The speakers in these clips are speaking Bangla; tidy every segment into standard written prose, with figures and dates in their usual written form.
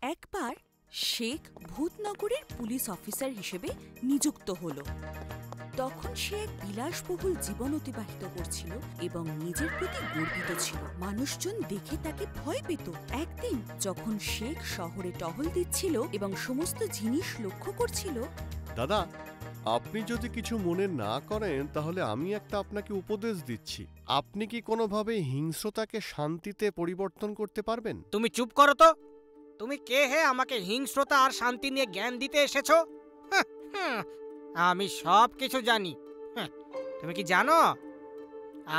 একবার শেখ ভূতনগরের পুলিশ অফিসার হিসেবে নিযুক্ত হল। তখন সে এক বিলাসবহুল জীবন অতিবাহিত করছিল এবং নিজের প্রতি গর্বিত ছিল। মানুষজন দেখে তাকে ভয় পেত। একদিন যখন শেখ শহরে টহল দিচ্ছিল এবং সমস্ত জিনিস লক্ষ্য করছিল। দাদা, আপনি যদি কিছু মনে না করেন তাহলে আমি একটা আপনাকে উপদেশ দিচ্ছি। আপনি কি কোনোভাবে হিংস্রতাকে শান্তিতে পরিবর্তন করতে পারবেন? তুমি চুপ করো তো। তুমি কে হে আমাকে হিংস্রতা আর শান্তি নিয়ে জ্ঞান দিতে এসেছো? আমি সব কিছু জানি। তুমি কি জানো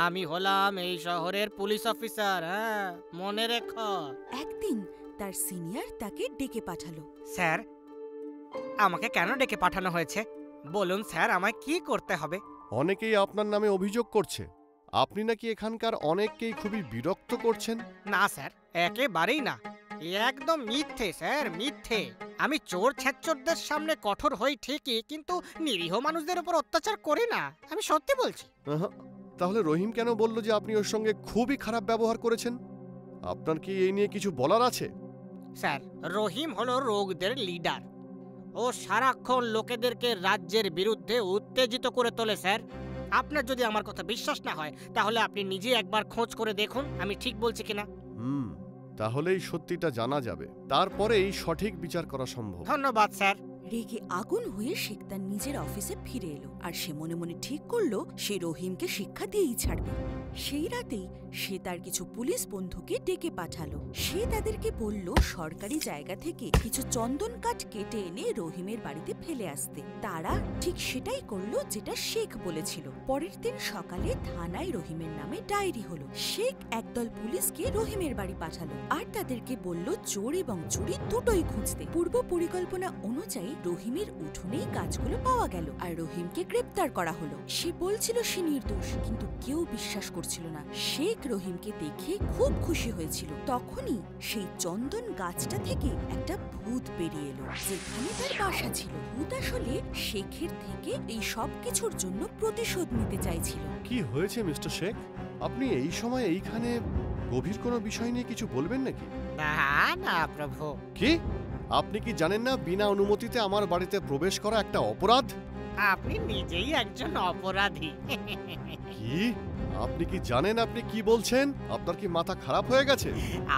আমি হলাম এই শহরের পুলিশ অফিসার? হ্যাঁ, মনে রেখো। একদিন তার সিনিয়র তাকে ডেকে পাঠালো। স্যার, আমাকে কেন ডেকে পাঠানো হয়েছে? বলুন স্যার, আমায় কি করতে হবে? অনেকেই আপনার নামে অভিযোগ করছে আপনি নাকি এখানকার অনেককেই খুবই বিরক্ত করছেন। না স্যার, একেবারেই না। একদম মিথ্যে স্যার, মিথ্যে। আমি চোর ছেচ্চরদের সামনে কঠোর হই ঠিকই, কিন্তু নিরীহ মানুষদের উপর অত্যাচার করি না। আমি সত্যি বলছি। তাহলে রহিম কেন বলল যে আপনি ওর সঙ্গে খুবই খারাপ ব্যবহার করেছেন? আপনার কি এই নিয়ে কিছু বলার আছে? স্যার, রহিম হলো রোগদের লিডার। ও সারাক্ষণ লোকেদেরকে রাজ্যের বিরুদ্ধে উত্তেজিত করে তোলে স্যার। আপনার যদি আমার কথা বিশ্বাস না হয় তাহলে আপনি নিজে একবার খোঁজ করে দেখুন আমি ঠিক বলছি কিনা। তাহলেই সত্যিটা জানা যাবে, তারপরেই সঠিক বিচার করা সম্ভব। ধন্যবাদ স্যার। রেগে আগুন হয়ে শেখ তার নিজের অফিসে ফিরে এলো আর সে মনে মনে ঠিক করলো সে রহিমকে শিক্ষা দিয়েই ছাড়বে। সেই রাতেই সে তার কিছু পুলিশ বন্ধুকে ডেকে পাঠালো। সে তাদেরকে বলল সরকারি জায়গা থেকে কিছু চন্দন কাঠ কেটে এনে রহিমের বাড়িতে ফেলে আসতে। তারা ঠিক সেটাই করলো যেটা শেখ বলেছিল। পরের দিন সকালে থানায় রহিমের নামে ডায়েরি হলো। শেখ একদল পুলিশকে রহিমের বাড়ি পাঠালো আর তাদেরকে বলল চোর এবং চুরি দুটোই খুঁজতে। পূর্ব পরিকল্পনা অনুযায়ী রহিমের উঠোনেই কাজগুলো পাওয়া গেল আর রহিমকে গ্রেপ্তার করা হলো। সে বলছিল সে নির্দোষ, কিন্তু কেউ বিশ্বাস করছিল না। শেখ রহিমকে দেখে খুব খুশি হয়েছিল। তখনই সেই চন্দন গাছটা থেকে একটা ভূত বেরিয়ে এলো যেখানে তার বাসা ছিল। ভূত আসলে শেখের থেকে এই সব কিছুর জন্য প্রতিশোধ নিতে চাইছিল। কি হয়েছে মিস্টার শেখ? আপনি এই সময় এইখানে গভীর কোনো বিষয় নিয়ে কিছু বলবেন নাকি? না না প্রভু। কি? আপনি কি জানেন না বিনা অনুমতিতে আমার বাড়িতে প্রবেশ করা একটা অপরাধ? আপনি নিজেই একজন অপরাধী। কি? আপনি কি জানেন আপনি কি বলছেন? আপনার কি মাথা খারাপ হয়ে গেছে?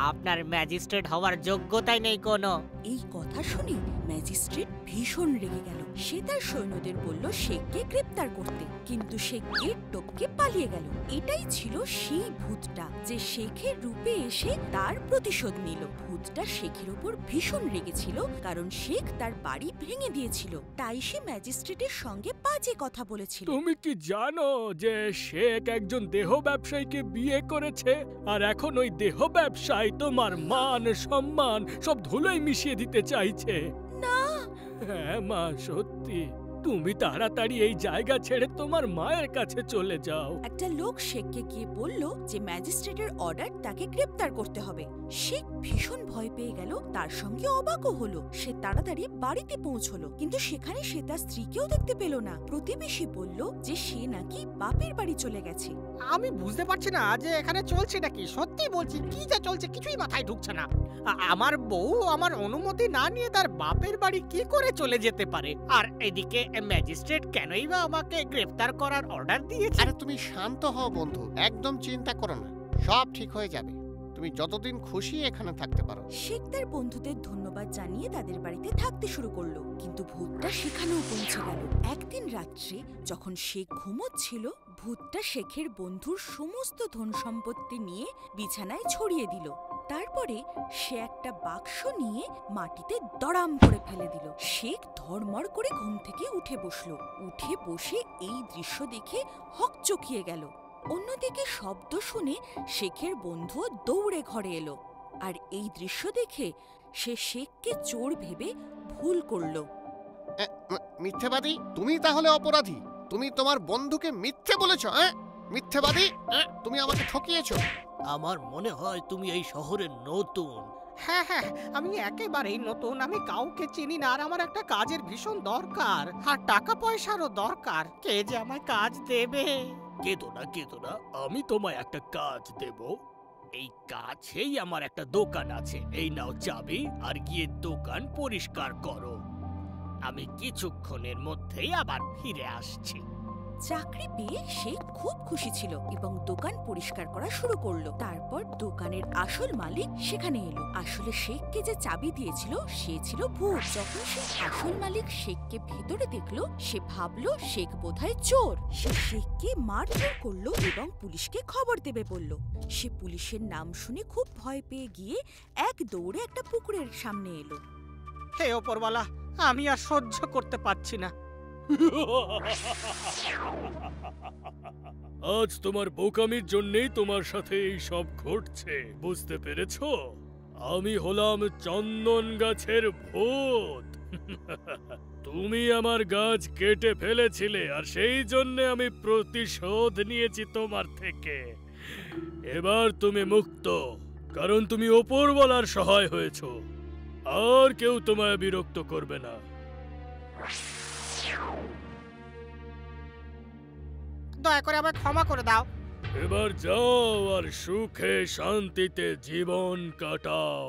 আপনার ম্যাজিস্ট্রেট হওয়ার যোগ্যতাই নেই কোনো। এই কথা শুনে ম্যাজিস্ট্রেট ভীষণ রেগে গেল। সে তার সৈন্যদের বলল শেখকে গ্রেপ্তার করতে, কিন্তু সে গেট টপকে পালিয়ে গেল। এটাই ছিল সেই ভূতটা যে শেখের রূপে এসে তার প্রতিশোধ নিল। ভূতটা শেখের উপর ভীষণ রেগেছিল কারণ শেখ তার বাড়ি ভেঙে দিয়েছিল। তাই সে ম্যাজিস্ট্রেটের সঙ্গে বাজে কথা বলেছিল। তুমি কি জানো যে শেখ একজন দেহ ব্যবসায়ীকে বিয়ে করেছে আর এখন ওই দেহ ব্যবসায়ী তোমার মান সম্মান সব ধুলোয় মিশিয়ে দিতে চাইছে? না। হ্যাঁ মা, সত্যি। তুমি তাড়াতাড়ি এই জায়গা ছেড়ে তোমার মায়ের কাছে চলে যাও। একটা লোক শেখকে গিয়ে বলল যে ম্যাজিস্ট্রেটের অর্ডার তাকে গ্রেপ্তার করতে হবে। শেখ ভীষণ ভয় পেয়ে গেল, তার সঙ্গে অবাকও হলো। সে তাড়াতাড়ি বাড়িতে পৌঁছলো, কিন্তু সেখানে সে তার স্ত্রীকেও দেখতে পেল না। প্রতিবেশী বলল যে সে নাকি বাপের বাড়ি চলে গেছে। আমি বুঝতে পারছি না যে এখানে চলছে নাকি। সত্যি বলছি, কি যা চলছে কিছুই মাথায় ঢুকছে না। আমার বউ আমার অনুমতি না নিয়ে তার বাপের বাড়ি কি করে চলে যেতে পারে? আর এদিকে ম্যাজিস্ট্রেট কেনই বা আমাকে গ্রেফতার করার অর্ডার দিয়েছে? আরে তুমি শান্ত হও বন্ধু, একদম চিন্তা করো না, সব ঠিক হয়ে যাবে। তুমি যতদিন খুশি এখানে থাকতে পারো। শেখ তার বন্ধুদের ধন্যবাদ জানিয়ে তাদের বাড়িতে থাকতে শুরু করলো, কিন্তু ভূতটা সেখানেও পৌঁছে গেল। একদিন রাত্রে যখন শেখ ঘুমোচ্ছিল, ভূতটা শেখের বন্ধুর সমস্ত ধন সম্পত্তি নিয়ে বিছানায় ছড়িয়ে দিল। তারপরে সে একটা বাক্স নিয়ে মাটিতে দড়াম করে ফেলে দিল। শেখ ধড়মড় করে ঘুম থেকে উঠে বসলো। উঠে বসে এই দৃশ্য দেখে হকচকিয়ে গেল। অন্যদিকে শব্দ শুনে শেখের বন্ধু দৌড়ে ঘরে এলো আর এই দৃশ্য দেখে সে শেখকে চোর ভেবে ভুল করল। মিথ্যেবাদী, তুমি তাহলে অপরাধী। তুমি তোমার বন্ধুকে মিথ্যে বলেছো। মিথ্যেবাদী, তুমি আমাকে ঠকিয়েছো। আমার মনে হয় তুমি এই শহরের নতুন। হ্যাঁ হ্যাঁ, আমি একেবারেই নতুন। আমি কাউকে চিনি না আর আমার একটা কাজের ভীষণ দরকার আর টাকা পয়সারও দরকার। কে যে আমায় কাজ দেবে? কেঁদো না, আমি তোমায় একটা কাজ দেব। এই কাছেই আমার একটা দোকান আছে, এই নাও চাবি আর গিয়ে দোকান পরিষ্কার করো। আমি কিছুক্ষণের মধ্যেই আবার ফিরে আসছি। চাকরি পেয়ে সে খুব খুশি ছিল এবং দোকান পরিষ্কার করা শুরু করলো। তারপর দোকানের আসল মালিক সেখানে এলো। আসলে শেখকে যে চাবি দিয়েছিল সে ছিল ভূত। যখন সে আসল মালিক শেখকে ভেতরে দেখলো, সে ভাবলো শেখ বোধহয় চোর। সে শেখকে মারধর করলো এবং পুলিশকে খবর দেবে বলল। সে পুলিশের নাম শুনে খুব ভয় পেয়ে গিয়ে এক দৌড়ে একটা পুকুরের সামনে এলো। হে ওপরওয়ালা, আমি আর সহ্য করতে পারছি না। আজ তোমার বোকামির জন্যই তোমার সাথে এই সব ঘটছে, বুঝতে পেরেছো? আমি হলাম চন্দন গাছের ভূত। তুমি আমার গাছ কেটে ফেলেছিলে আর সেই জন্য আমি প্রতিশোধ নিয়েছি তোমার থেকে। এবার তুমি মুক্ত, কারণ তুমি ওপরওয়ালার সহায় হয়েছো। আর কেউ তোমায় বিরক্ত করবে না। দয়া করে আমায় ক্ষমা করে দাও। এবার যাও আর সুখে শান্তিতে জীবন কাটাও।